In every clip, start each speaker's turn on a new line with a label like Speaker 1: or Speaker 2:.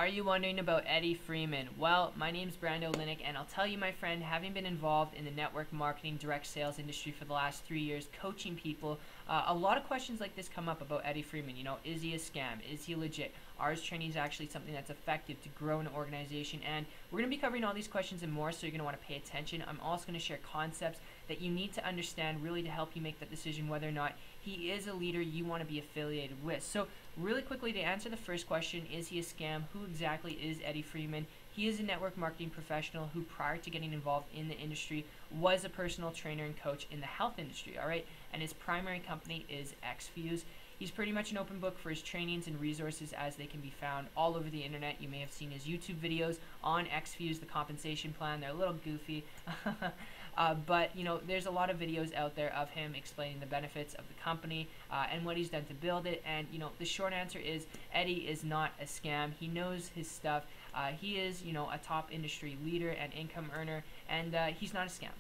Speaker 1: Are you wondering about Eddie Freeman? Well, my name's Brando Linick, and I'll tell you, my friend, having been involved in the network marketing direct sales industry for the last 3 years, coaching people, a lot of questions like this come up about Eddie Freeman. You know, is he a scam? Is he legit? Are his trainings actually something that's effective to grow an organization? And we're going to be covering all these questions and more, so you're going to want to pay attention. I'm also going to share concepts that you need to understand really to help you make that decision whether or not he is a leader you want to be affiliated with. So really quickly, to answer the first question, is he a scam? Who exactly is Eddie Freeman? He is a network marketing professional who, prior to getting involved in the industry, was a personal trainer and coach in the health industry, all right? And his primary company is Exfuze. He's pretty much an open book for his trainings and resources, as they can be found all over the internet. You may have seen his YouTube videos on Exfuze, the compensation plan. They're a little goofy. But you know, there's a lot of videos out there of him explaining the benefits of the company and what he's done to build it. And you know, the short answer is Eddie is not a scam. He knows his stuff. He is, you know, a top industry leader and income earner, and he's not a scam.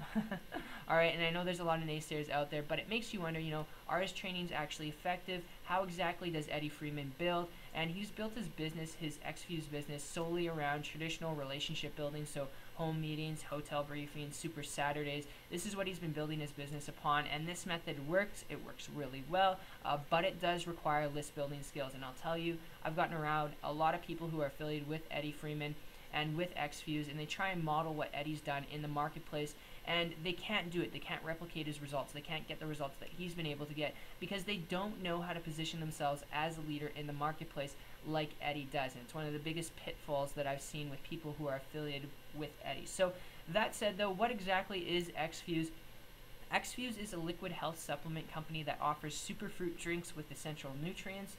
Speaker 1: All right, and I know there's a lot of naysayers out there, but it makes you wonder, you know, are his trainings actually effective? How exactly does Eddie Freeman build? And he's built his business, his Exfuze business, solely around traditional relationship building, so home meetings, hotel briefings, super Saturdays. This is what he's been building his business upon, and this method works. It works really well, but it does require list building skills. And I'll tell you, I've gotten around a lot of people who are affiliated with Eddie Freeman and with Exfuze, and they try and model what Eddie's done in the marketplace, and they can't do it. They can't replicate his results. They can't get the results that he's been able to get because they don't know how to position themselves as a leader in the marketplace like Eddie does. And it's one of the biggest pitfalls that I've seen with people who are affiliated with Eddie. So that said, though, what exactly is Exfuze? Exfuze is a liquid health supplement company that offers superfruit drinks with essential nutrients.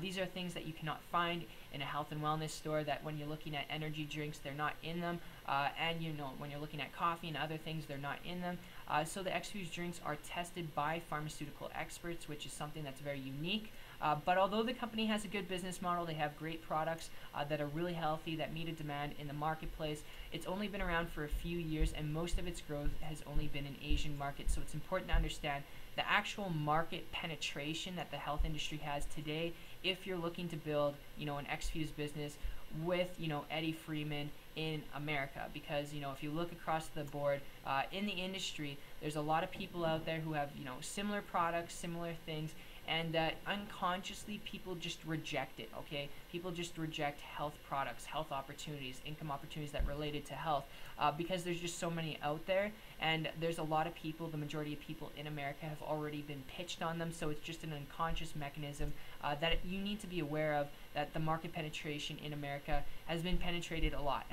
Speaker 1: These are things that you cannot find in a health and wellness store, that when you're looking at energy drinks, they're not in them. And you know, when you're looking at coffee and other things, they're not in them. So the Exfuze drinks are tested by pharmaceutical experts, which is something that's very unique. But although the company has a good business model, they have great products that are really healthy, that meet a demand in the marketplace. It's only been around for a few years, and most of its growth has only been in Asian markets. So it's important to understand the actual market penetration that the health industry has today if you're looking to build, you know, an Exfuze business with, you know, Eddie Freeman in America. Because, you know, if you look across the board in the industry, there's a lot of people out there who have, you know, similar products, similar things, and unconsciously people just reject it. Okay, people just reject health products, health opportunities, income opportunities that related to health, because there's just so many out there, and there's a lot of people, the majority of people in America have already been pitched on them. So it's just an unconscious mechanism that you need to be aware of, that the market penetration in America has been penetrated a lot.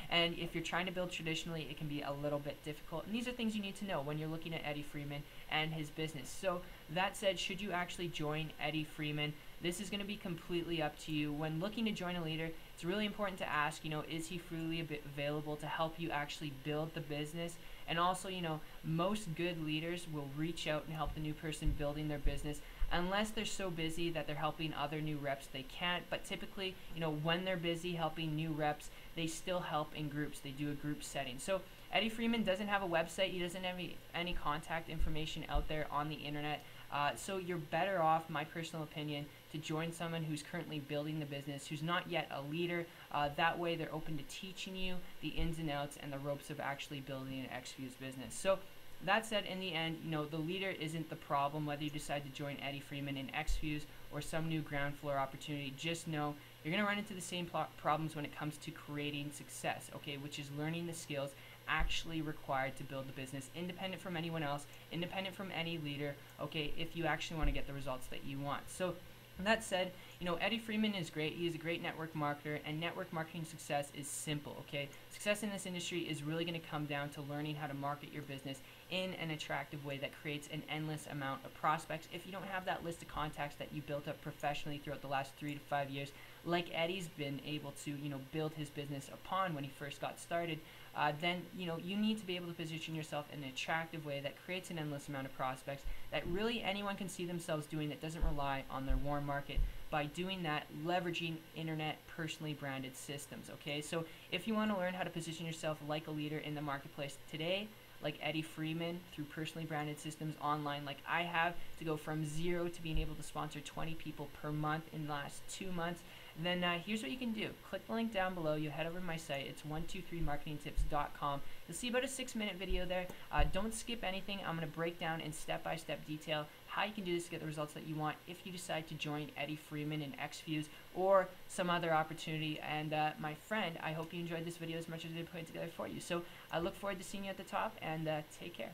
Speaker 1: And if you're trying to build traditionally, it can be a little bit difficult. And these are things you need to know when you're looking at Eddie Freeman and his business. So that said, should you actually join Eddie Freeman? This is going to be completely up to you. When looking to join a leader, it's really important to ask, you know, is he freely available to help you actually build the business? And also, you know, most good leaders will reach out and help the new person building their business, unless they're so busy that they're helping other new reps they can't. But typically, you know, when they're busy helping new reps, they still help in groups. They do a group setting. So Eddie Freeman doesn't have a website. He doesn't have any contact information out there on the internet. So you're better off, my personal opinion, to join someone who's currently building the business, who's not yet a leader. That way they're open to teaching you the ins and outs and the ropes of actually building an Exfuze business. So that said, in the end, you know, the leader isn't the problem. Whether you decide to join Eddie Freeman in Exfuze or some new ground floor opportunity, just know you're going to run into the same problems when it comes to creating success, okay, which is learning the skills actually required to build the business, independent from anyone else, independent from any leader, okay, if you actually want to get the results that you want. So that said, you know, Eddie Freeman is great. He is a great network marketer, and network marketing success is simple, okay? Success in this industry is really going to come down to learning how to market your business in an attractive way that creates an endless amount of prospects. If you don't have that list of contacts that you built up professionally throughout the last 3 to 5 years, like Eddie's been able to, you know, build his business upon when he first got started, then, you know, you need to be able to position yourself in an attractive way that creates an endless amount of prospects that really anyone can see themselves doing, that doesn't rely on their warm market. By doing that, leveraging internet personally branded systems, okay? So if you want to learn how to position yourself like a leader in the marketplace today, like Eddie Freeman, through personally branded systems online like I have, to go from 0 to being able to sponsor 20 people per month in the last 2 months, then here's what you can do. Click the link down below. You head over to my site. It's 123marketingtips.com. You'll see about a 6-minute video there. Don't skip anything. I'm going to break down in step-by-step detail how you can do this to get the results that you want if you decide to join Eddie Freeman Exfuze or some other opportunity. And my friend, I hope you enjoyed this video as much as I put it together for you. So I look forward to seeing you at the top, and take care.